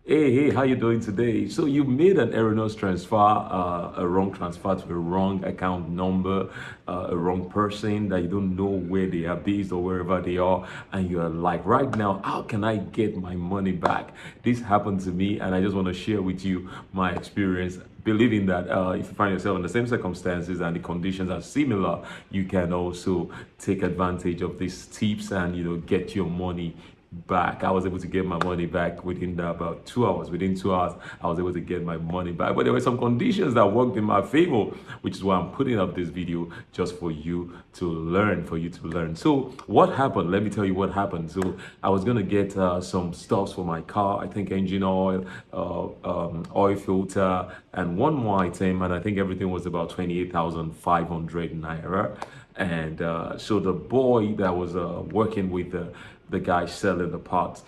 Hey, how you doing today? So you made an erroneous transfer, a wrong transfer to a wrong account number, a wrong person that you don't know where they are based or wherever they are, and you're like, right now, how can I get my money back? This happened to me, and I just want to share with you my experience. Believing that if you find yourself in the same circumstances and the conditions are similar, you can also take advantage of these tips and get your money back. I was able to get my money back within about 2 hours. Within 2 hours, I was able to get my money back. But there were some conditions that worked in my favor, which is why I'm putting up this video just for you to learn, So what happened? Let me tell you what happened. So I was gonna get some stuffs for my car. I think engine oil, oil filter, and one more item. And I think everything was about 28,500 naira. And so the boy that was working with the guy selling the parts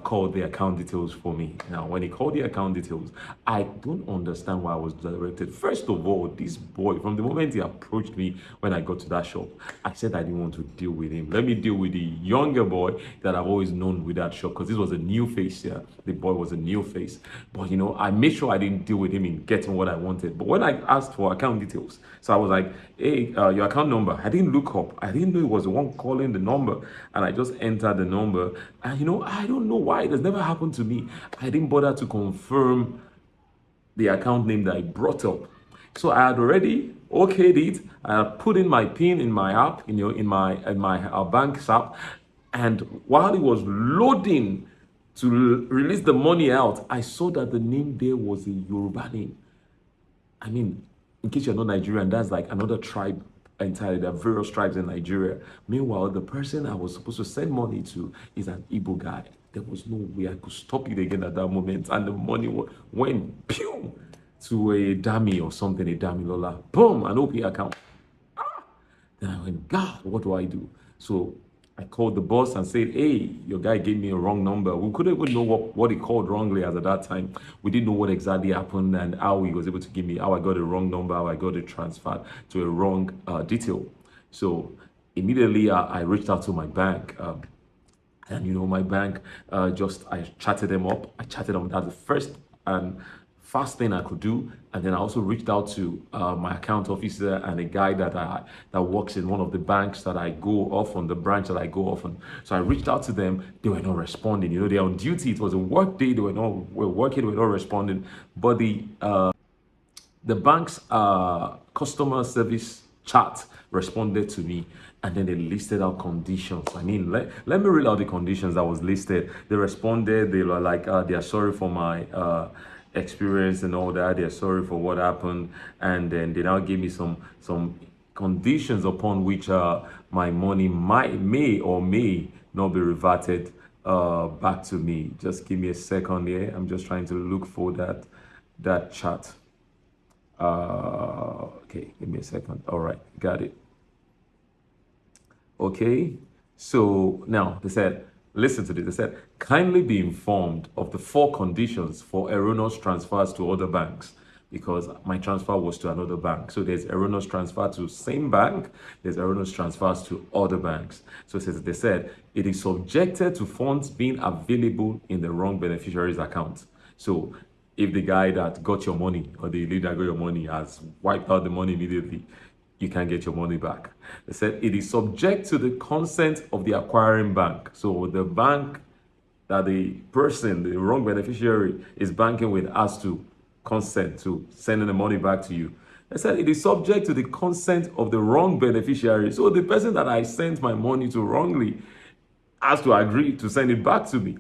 called the account details for me. Now, when he called the account details, I don't understand why I was directed. First of all, this boy, from the moment he approached me when I got to that shop, I said I didn't want to deal with him. Let me deal with the younger boy that I've always known with that shop, because this was a new face here. The boy was a new face. But I made sure I didn't deal with him in getting what I wanted. But when I asked for account details, so I was like, hey, your account number. I didn't look up. I didn't know it was the one calling the number. And I just entered the number. And I don't know why. It has never happened to me. I didn't bother to confirm the account name that I brought up. So I had already okayed it. I had put in my PIN in my app, in my bank's app. And while it was loading to release the money out, I saw that the name there was a Yoruba name. I mean, in case you're not Nigerian, that's like another tribe entirely. There are various tribes in Nigeria. Meanwhile, the person I was supposed to send money to is an Igbo guy. There was no way I could stop it again at that moment. And the money went pew to a dummy or something, a dummy Lola. Boom, an OP account. Then I went, God, what do I do? So I called the boss and said, hey, your guy gave me a wrong number. We couldn't even know what he called wrongly as at that time. We didn't know what exactly happened and how he was able to give me, how I got a wrong number, how I got it transferred to a wrong detail. So immediately I reached out to my bank. And my bank, I chatted them up. I chatted them. That's the first and fast thing I could do. And then I also reached out to my account officer and a guy that works in one of the banks that I go off on, the branch that I go off on. So I reached out to them. They were not responding. They're on duty. It was a work day. They were working. They were not responding. But the bank's customer service chat responded to me, and then they listed out conditions. I mean, let me read out the conditions that was listed. They responded. They were like, they are sorry for my experience and all that. They're sorry for what happened, and then they now gave me some conditions upon which my money may or may not be reverted back to me. Just give me a second here. I'm just trying to look for that chat. Okay, give me a second. All right, got it. Okay, so now they said, listen to this. They said, kindly be informed of the 4 conditions for erroneous transfers to other banks, because my transfer was to another bank. So there's erroneous transfer to same bank, there's erroneous transfers to other banks. So they said, it is subjected to funds being available in the wrong beneficiary's account. So if the guy that got your money or the leader that got your money has wiped out the money immediately, you can't get your money back. They said it is subject to the consent of the acquiring bank. So the bank that the person, the wrong beneficiary, is banking with has to consent to sending the money back to you. They said it is subject to the consent of the wrong beneficiary. So the person that I sent my money to wrongly has to agree to send it back to me.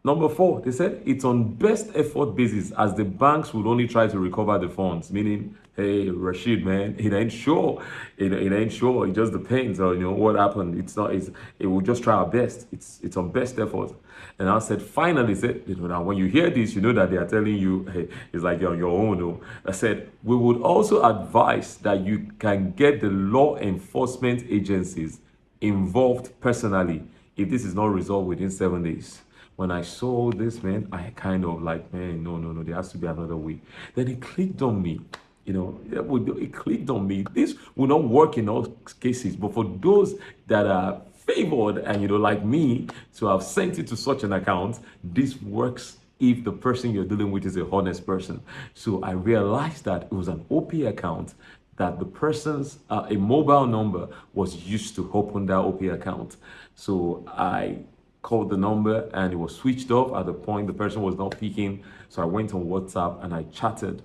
Number 4, they said it's on best effort basis, as the banks would only try to recover the funds. Meaning, hey, Rashid, man, it ain't sure. It ain't sure. It just depends on what happened. It will just try our best. It's on best effort. And I said, finally, said, now when you hear this, you know that they are telling you, hey, it's like you're on your own. No? I said, we would also advise that you can get the law enforcement agencies involved personally if this is not resolved within 7 days. When I saw this, man, I kind of like, man, no, there has to be another way. Then it clicked on me. It clicked on me. This will not work in all cases, but for those that are favored and like me to have sent it to such an account, this works if the person you're dealing with is a honest person. So I realized that it was an OP account, that the person's a mobile number was used to open that OP account. So I called the number and it was switched off at the point the person was not picking. So I went on WhatsApp and I chatted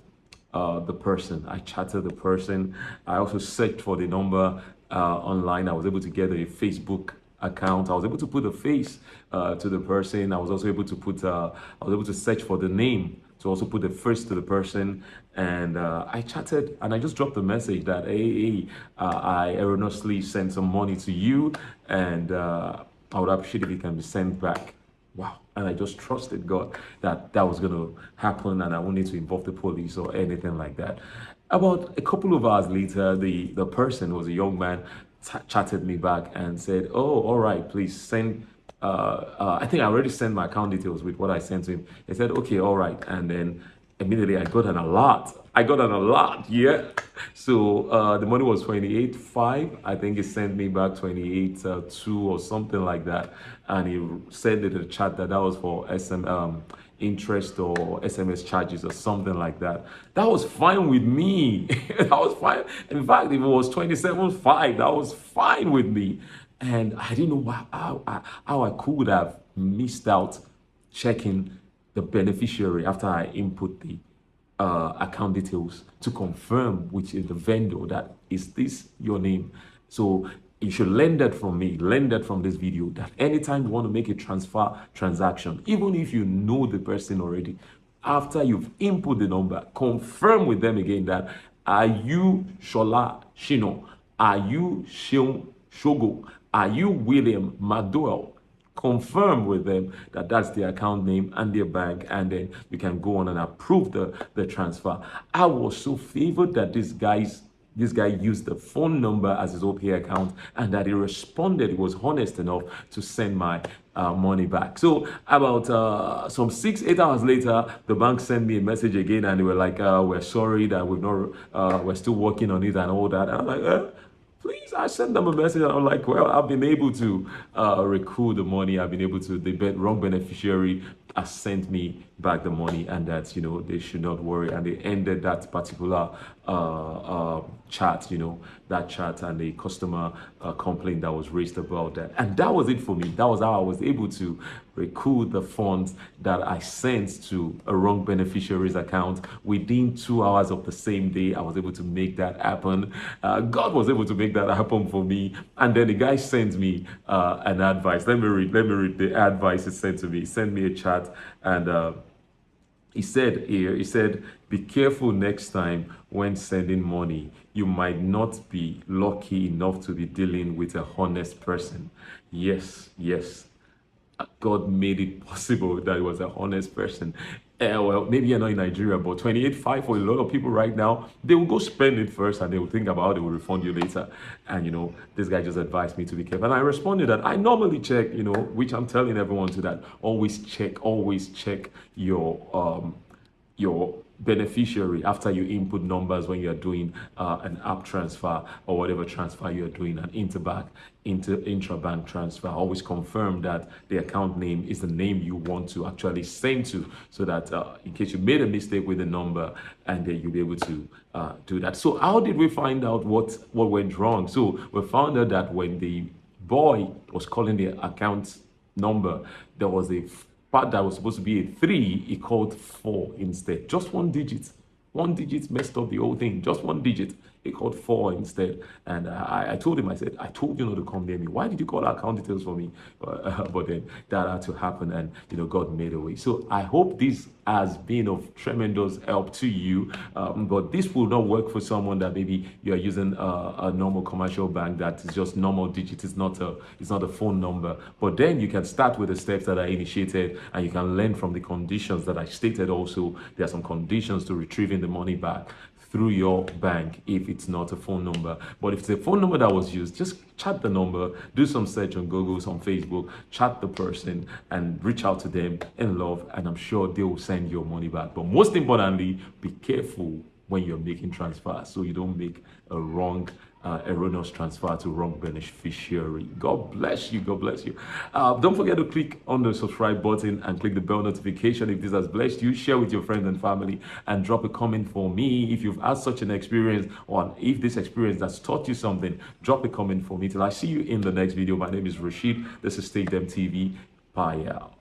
the person. I chatted the person. I also searched for the number online. I was able to get a Facebook account. I was able to put a face to the person. I was also able to put, I was able to search for the name to also put the face to the person. And I chatted and I just dropped a message that, hey, I erroneously sent some money to you, and I would appreciate if it can be sent back. Wow. And I just trusted God that that was going to happen and I won't need to involve the police or anything like that. About a couple of hours later, the person, was a young man, chatted me back and said, oh, all right, please send, I think I already sent my account details with what I sent to him. He said, okay, all right. And then immediately I got an alert. I got an alert, yeah. So the money was 28.5. I think he sent me back 28.2 or something like that. And he said in the chat that that was for interest or SMS charges or something like that. That was fine with me. That was fine. In fact, if it was 27.5, that was fine with me. And I didn't know how I could have missed out checking the beneficiary after I input the account details to confirm which is the vendor, that is this your name. So you should learn that from me, learn that from this video, that anytime you want to make a transaction, even if you know the person already, after you've input the number, confirm with them again that, are you Shola Shino? Are you Shion Shogo? Are you William Maduel? Confirm with them that that's their account name and their bank, and then you can go on and approve the transfer. I was so favored that this guy used the phone number as his OPA account, and that he responded. He was honest enough to send my money back. So about some 6-8 hours later, the bank sent me a message again, and they were like, we're sorry that we've not, we're still working on it and all that. And I'm like, please, I sent them a message and I'm like, well, I've been able to recoup the money. I've been able to, the wrong beneficiary has sent me back the money, and that, you know, they should not worry. And they ended that particular chat, you know, that chat, and the customer complaint that was raised about that. And that was it for me. That was how I was able to recoup the funds that I sent to a wrong beneficiary's account within 2 hours of the same day. I was able to make that happen. God was able to make that happen for me. And then the guy sent me an advice. Let me read the advice he sent to me. He sent me a chat, and he said, be careful next time when sending money. You might not be lucky enough to be dealing with a honest person. Yes, yes. God made it possible that it was a honest person. Well, maybe you're not in Nigeria, but 28.5 for a lot of people right now, they will go spend it first and they will think about how they will refund you later. And, you know, this guy just advised me to be careful. And I responded that I normally check, you know, which I'm telling everyone to, that always check your beneficiary after you input numbers when you're doing an app transfer or whatever transfer you're doing, an intra-bank transfer. Always confirm that the account name is the name you want to actually send to, so that in case you made a mistake with the number, and then you'll be able to do that. So how did we find out what went wrong? So we found out that when the boy was calling the account number, there was a part that was supposed to be a 3, he called 4 instead. Just one digit. One digit messed up the whole thing. Just one digit. He called 4 instead. And I told him, I said, I told you not to come near me. Why did you call account details for me? But then that had to happen, and, you know, God made a way. So I hope this has been of tremendous help to you. But this will not work for someone that maybe you're using a normal commercial bank that is just normal digits. It's not a phone number. But then you can start with the steps that are initiated, and you can learn from the conditions that I stated. Also, there are some conditions to retrieving the money back through your bank if it's not a phone number. But if it's a phone number that was used, just chat the number, do some search on Google, on Facebook, chat the person and reach out to them in love, and I'm sure they will send your money back. But most importantly, be careful when you're making transfers so you don't make a wrong erroneous transfer to wrong beneficiary. God bless you. God bless you. Don't forget to click on the subscribe button and click the bell notification if this has blessed you. Share with your friends and family and drop a comment for me if you've had such an experience, or if this experience has taught you something. Drop a comment for me. Till I see you in the next video. My name is Rashid. This is Take Them TV. Bye out.